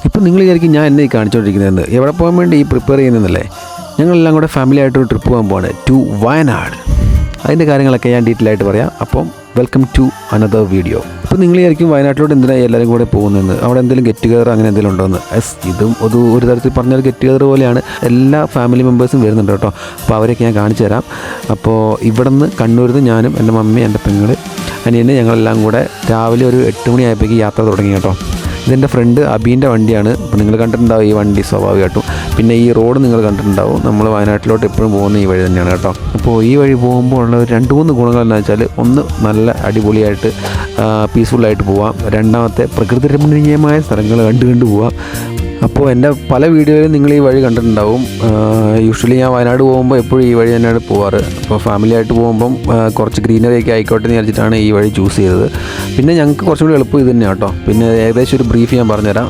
ഇപ്പം നിങ്ങൾ വിചാരിക്കും ഞാൻ എന്നെ കാണിച്ചുകൊണ്ടിരിക്കുന്നതെന്ന്, എവിടെ പോകാൻ വേണ്ടി ഈ പ്രിപ്പയർ ചെയ്യുന്നതല്ലേ? ഞങ്ങളെല്ലാം കൂടെ ഫാമിലി ആയിട്ടൊരു ട്രിപ്പ് പോകാൻ പോവാണ് ടു വയനാട്. അതിൻ്റെ കാര്യങ്ങളൊക്കെ ഞാൻ ഡീറ്റെയിൽ ആയിട്ട് പറയാം. അപ്പം വെൽക്കം ടു അനദർ വീഡിയോ. അപ്പോൾ നിങ്ങൾ വിചാരിക്കും വയനാട്ടിലോട്ട് എന്തിനാണ് എല്ലാവരും കൂടെ പോകുന്നതെന്ന്, അവിടെ എന്തെങ്കിലും ഗെറ്റ് ടുഗദർ അങ്ങനെ എന്തെങ്കിലും ഉണ്ടോയെന്ന്. ഇതും ഒരു തരത്തിൽ പറഞ്ഞാൽ ഗെറ്റ് ടുഗദർ പോലെയാണ്. എല്ലാ ഫാമിലി മെമ്പേഴ്സും വരുന്നുണ്ട് കേട്ടോ. അപ്പോൾ അവരൊക്കെ ഞാൻ കാണിച്ചു തരാം. അപ്പോൾ ഇവിടെ നിന്ന് കണ്ണൂരിൽ നിന്ന് ഞാനും എൻ്റെ മമ്മി, എൻ്റെ പെങ്ങൾ, അനിയനെ ഞങ്ങളെല്ലാം കൂടെ രാവിലെ ഒരു 8 മണിയായപ്പോഴേക്ക് യാത്ര തുടങ്ങി കേട്ടോ. ഇതെൻ്റെ ഫ്രണ്ട് അബീൻ്റെ വണ്ടിയാണ്. അപ്പോൾ നിങ്ങൾ കണ്ടിട്ടുണ്ടാവും ഈ വണ്ടി സ്വാഭാവികമായിട്ടും. പിന്നെ ഈ റോഡ് നിങ്ങൾ കണ്ടിട്ടുണ്ടാവും. നമ്മൾ വയനാട്ടിലോട്ട് എപ്പോഴും പോകുന്ന ഈ വഴി തന്നെയാണ് കേട്ടോ. അപ്പോൾ ഈ വഴി പോകുമ്പോൾ ഉള്ള 2-3 ഗുണങ്ങൾ എന്താ വെച്ചാൽ, ഒന്ന് നല്ല അടിപൊളിയായിട്ട് പീസ്ഫുള്ളായിട്ട് പോവാം. രണ്ടാമത്തെ പ്രകൃതി രമണീയമായ സ്ഥലങ്ങൾ കണ്ടു പോവാം. അപ്പോൾ എൻ്റെ പല വീഡിയോയിലും നിങ്ങൾ ഈ വഴി കണ്ടിട്ടുണ്ടാവും. യൂഷ്വലി ഞാൻ വയനാട് പോകുമ്പോൾ എപ്പോഴും ഈ വഴി തന്നെയാണ് പോവാറ്. അപ്പോൾ ഫാമിലി ആയിട്ട് പോകുമ്പം കുറച്ച് ഗ്രീനറിയൊക്കെ ആയിക്കോട്ടെ എന്ന് വിചാരിച്ചിട്ടാണ് ഈ വഴി ചൂസ് ചെയ്തത്. പിന്നെ ഞങ്ങൾക്ക് കുറച്ചും കൂടി എളുപ്പം ഇത് തന്നെയാണ് കേട്ടോ. പിന്നെ ഏകദേശം ഒരു ബ്രീഫ് ഞാൻ പറഞ്ഞുതരാം.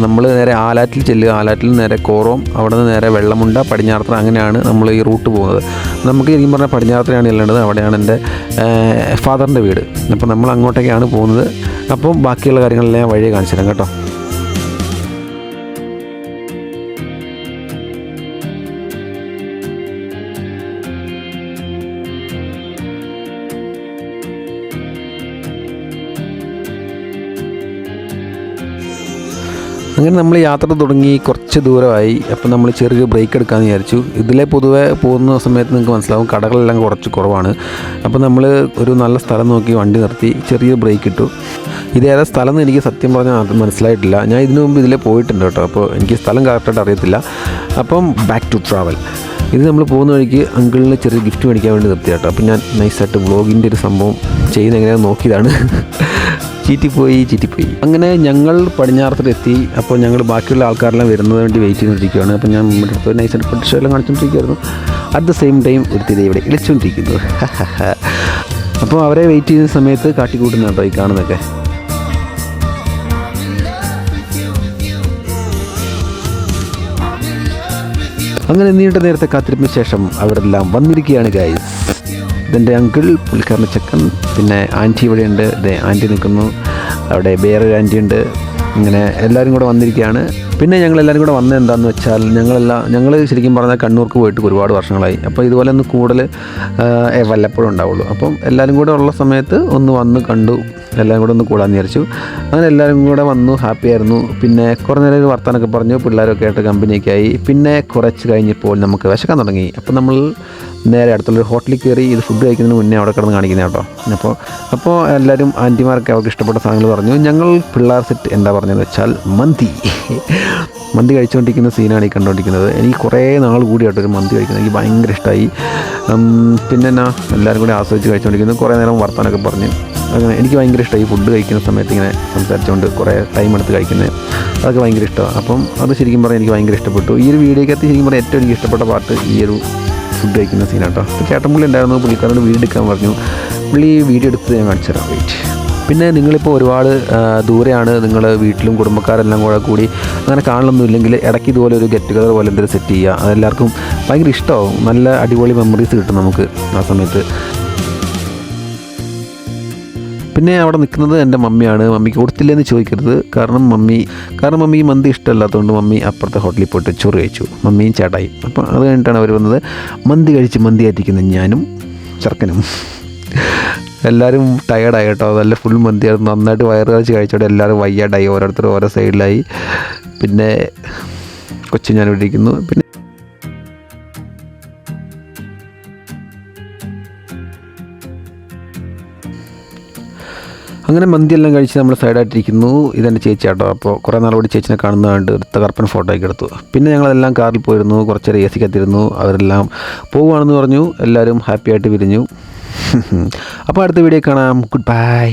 നമ്മൾ നേരെ ആലാറ്റിൽ ചെല്ലുക, ആലാറ്റിൽ നേരെ കോറോം, അവിടെ നിന്ന് നേരെ വെള്ളമുണ്ട, പടിഞ്ഞാറത്തറ, അങ്ങനെയാണ് നമ്മൾ ഈ റൂട്ട് പോകുന്നത്. നമുക്ക് ശരിക്കും പറഞ്ഞാൽ പടിഞ്ഞാറത്തറയാണ് ചെല്ലേണ്ടത്. അവിടെയാണ് എൻ്റെ ഫാദറിൻ്റെ വീട്. അപ്പോൾ നമ്മൾ അങ്ങോട്ടേക്കാണ് പോകുന്നത്. അപ്പം ബാക്കിയുള്ള കാര്യങ്ങളെല്ലാം ഞാൻ വഴി കാണിച്ചു തരാം കേട്ടോ. അങ്ങനെ നമ്മൾ യാത്ര തുടങ്ങി കുറച്ച് ദൂരമായി. അപ്പോൾ നമ്മൾ ചെറിയൊരു ബ്രേക്ക് എടുക്കാമെന്ന് വിചാരിച്ചു. ഇതിലെ പൊതുവെ പോകുന്ന സമയത്ത് നിങ്ങൾക്ക് മനസ്സിലാവും കടകളെല്ലാം കുറച്ച് കുറവാണ്. അപ്പോൾ നമ്മൾ ഒരു നല്ല സ്ഥലം നോക്കി വണ്ടി നിർത്തി ചെറിയ ബ്രേക്ക് ഇട്ടു. ഇതേതാ സ്ഥലം എന്ന് എനിക്ക് സത്യം പറഞ്ഞാൽ അത് മനസ്സിലായിട്ടില്ല. ഞാൻ ഇതിനു മുമ്പ് ഇതിലെ പോയിട്ടുണ്ട് കേട്ടോ. അപ്പോൾ എനിക്ക് സ്ഥലം കറക്റ്റായിട്ട് അറിയത്തില്ല. അപ്പം ബാക്ക് ടു ട്രാവൽ. ഇത് നമ്മൾ പോകുന്ന വഴിക്ക് അങ്കിളിന് ചെറിയ ഗിഫ്റ്റ് മേടിക്കാൻ വേണ്ടി നിർത്തി കേട്ടോ. അപ്പോൾ ഞാൻ നൈസായിട്ട് വ്ളോഗിൻ്റെ ഒരു സംഭവം ചെയ്യുന്ന എങ്ങനെയാണെന്ന് നോക്കിയതാണ്. ചീറ്റിപ്പോയി. അങ്ങനെ ഞങ്ങൾ പടിഞ്ഞാറത്തിലെത്തി. അപ്പോൾ ഞങ്ങൾ ബാക്കിയുള്ള ആൾക്കാരെല്ലാം വരുന്നത് വേണ്ടി വെയിറ്റ് ചെയ്തുകൊണ്ടിരിക്കുകയാണ്. അപ്പോൾ ഞാൻ നമ്മുടെ അടുത്ത് നൈസായിട്ട് ഫുഡ് എല്ലാം കാണിച്ചുകൊണ്ടിരിക്കുകയായിരുന്നു. അറ്റ് ദ സെയിം ടൈം ഒരുത്തിരി ഇവിടെ ഇളിച്ചുകൊണ്ടിരിക്കുന്നു. അപ്പോൾ അവരെ വെയിറ്റ് ചെയ്യുന്ന സമയത്ത് കാട്ടിക്കൂട്ടുന്ന കേട്ടോ ഈ കാണുന്നതൊക്കെ. അങ്ങനെ നീണ്ട നേരത്തെ കാത്തിരിപ്പിന് ശേഷം അവരെല്ലാം വന്നിരിക്കുകയാണ് ഗൈസ്. ഇതെൻ്റെ അങ്കിൾ, പുള്ളിക്കാരൻ്റെ ചെക്കൻ, പിന്നെ ആൻറ്റി ഇവിടെയുണ്ട്. ആൻറ്റി നിൽക്കുന്നു. അവിടെ വേറൊരു ആൻറ്റി ഉണ്ട്. ഇങ്ങനെ എല്ലാവരും കൂടെ വന്നിരിക്കുകയാണ്. പിന്നെ ഞങ്ങളെല്ലാവരും കൂടെ വന്നത് എന്താണെന്ന് വെച്ചാൽ, ഞങ്ങൾ ശരിക്കും പറഞ്ഞാൽ കണ്ണൂർക്ക് പോയിട്ട് ഒരുപാട് വർഷങ്ങളായി. അപ്പോൾ ഇതുപോലെ ഒന്ന് കൂടുതൽ വല്ലപ്പോഴും ഉണ്ടാവുള്ളൂ. അപ്പം എല്ലാവരും കൂടെ ഉള്ള സമയത്ത് ഒന്ന് വന്ന് കണ്ടു, എല്ലാവരും കൂടെ ഒന്ന് കൂടാമെന്ന് വിചാരിച്ചു. അങ്ങനെ എല്ലാവരും കൂടെ വന്നു, ഹാപ്പി ആയിരുന്നു. പിന്നെ കുറേ നേരം ഒരു വർത്താനൊക്കെ പറഞ്ഞു, പിള്ളേരൊക്കെ ആയിട്ട് കമ്പനിയൊക്കെ ആയി. പിന്നെ കുറച്ച് കഴിഞ്ഞപ്പോൾ നമുക്ക് വിശക്കാൻ തുടങ്ങി. അപ്പോൾ നമ്മൾ നേരെ അടുത്തുള്ളൊരു ഹോട്ടലിൽ കയറി. ഇത് ഫുഡ് കഴിക്കുന്നതിന് മുന്നേ അവിടെ കിടന്ന് കാണിക്കുന്നത് കേട്ടോ. അപ്പോൾ എല്ലാവരും ആൻറ്റിമാർക്ക് അവർക്ക് ഇഷ്ടപ്പെട്ട സാധനങ്ങൾ പറഞ്ഞു. ഞങ്ങൾ പിള്ളേർ സെറ്റ് എന്താ പറഞ്ഞതെന്ന് വെച്ചാൽ മന്തി കഴിച്ചുകൊണ്ടിരിക്കുന്ന സീനാണ് ഈ കണ്ടുകൊണ്ടിരിക്കുന്നത്. എനിക്ക് കുറേ നാൾ കൂടിയായിട്ട് ഒരു മന്തി കഴിക്കുന്നത് എനിക്ക് ഭയങ്കര ഇഷ്ടമായി. പിന്നെ എല്ലാവരും കൂടി ആസ്വദിച്ച് കഴിച്ചുകൊണ്ടിരിക്കുന്നു. കുറേ നേരം വർത്താനൊക്കെ പറഞ്ഞ് അങ്ങനെ എനിക്ക് ഭയങ്കര ഇഷ്ടമായി. ഫുഡ് കഴിക്കുന്ന സമയത്ത് ഇങ്ങനെ സംസാരിച്ചുകൊണ്ട് കുറേ ടൈം എടുത്ത് കഴിക്കുന്നത്, അതൊക്കെ ഭയങ്കര ഇഷ്ടമാണ്. അപ്പം അത് ശരിക്കും പറഞ്ഞാൽ എനിക്ക് ഭയങ്കര ഇഷ്ടപ്പെട്ടു. ഈ ഒരു വീഡിയോക്കകത്ത് ശരിക്കും പറഞ്ഞാൽ ഏറ്റവും എനിക്ക് ഇഷ്ടപ്പെട്ട പാർട്ട് ഈ ഒരു ഫുഡ് കഴിക്കുന്ന സീനാട്ടോ. അപ്പോൾ ചേട്ടൻപുള്ളി ഉണ്ടായിരുന്നു. പുള്ളിക്കാരോട് വീഡിയോ എടുക്കാൻ പറഞ്ഞു. പുള്ളി വീഡിയോ എടുത്ത് ഞാൻ കാണിച്ചു തരാം. വെയിറ്റ്. പിന്നെ നിങ്ങളിപ്പോൾ ഒരുപാട് ദൂരെയാണ്, നിങ്ങൾ വീട്ടിലും കുടുംബക്കാരെല്ലാം കൂടി അങ്ങനെ കാണലൊന്നുമില്ലെങ്കിൽ ഇടയ്ക്ക് ഇതുപോലെ ഒരു ഗെറ്റ് ടുഗദർ പോലെ എന്തെങ്കിലും സെറ്റ് ചെയ്യുക. അതെല്ലാവർക്കും ഭയങ്കര ഇഷ്ടമാവും. നല്ല അടിപൊളി മെമ്മറീസ് കിട്ടും നമുക്ക് ആ സമയത്ത്. പിന്നെ അവിടെ നിൽക്കുന്നത് എൻ്റെ മമ്മിയാണ്. മമ്മിക്ക് കൊടുത്തില്ലെന്ന് ചോദിക്കരുത്. കാരണം മമ്മി മന്തി ഇഷ്ടമല്ലാത്തതുകൊണ്ട് മമ്മി അപ്പുറത്തെ ഹോട്ടലിൽ പോയിട്ട് ചോറ് കഴിച്ചു, മമ്മിയും ചേട്ടായും. അപ്പോൾ അത് കഴിഞ്ഞിട്ടാണ് അവർ വന്നത്. മന്തി ആയിരിക്കുന്ന ഞാനും ചെറുക്കനും എല്ലാവരും ടയേർഡായി കേട്ടോ. നല്ല ഫുൾ മന്തിയായിരുന്നു. നന്നായിട്ട് വയറ് കഴിച്ച് കഴിച്ചോടെ എല്ലാവരും വയ്യാണ്ടായി. ഓരോരുത്തർ ഓരോ സൈഡിലായി. പിന്നെ കൊച്ചു ഞാൻ ഇവിടെ ഇരിക്കുന്നു. പിന്നെ അങ്ങനെ മന്തിയെല്ലാം കഴിച്ച് നമ്മൾ സൈഡായിട്ടിരിക്കുന്നു. ഇതെൻ്റെ ചേച്ചി കേട്ടോ. അപ്പോൾ കുറേ നാളോട് ചേച്ചിനെ കാണുന്നതുകൊണ്ട് ഒരു തകർപ്പൻ ഫോട്ടോയൊക്കെ എടുത്തു. പിന്നെ ഞങ്ങളെല്ലാം കാറിൽ പോയിരുന്നു. കുറച്ച് നേരം AC കത്തിരുന്നു. അവരെല്ലാം പോകുകയാണെന്ന് പറഞ്ഞു. എല്ലാവരും ഹാപ്പി ആയിട്ട് പിരിഞ്ഞു. അപ്പോൾ അടുത്ത വീഡിയോ കാണാം. Good bye.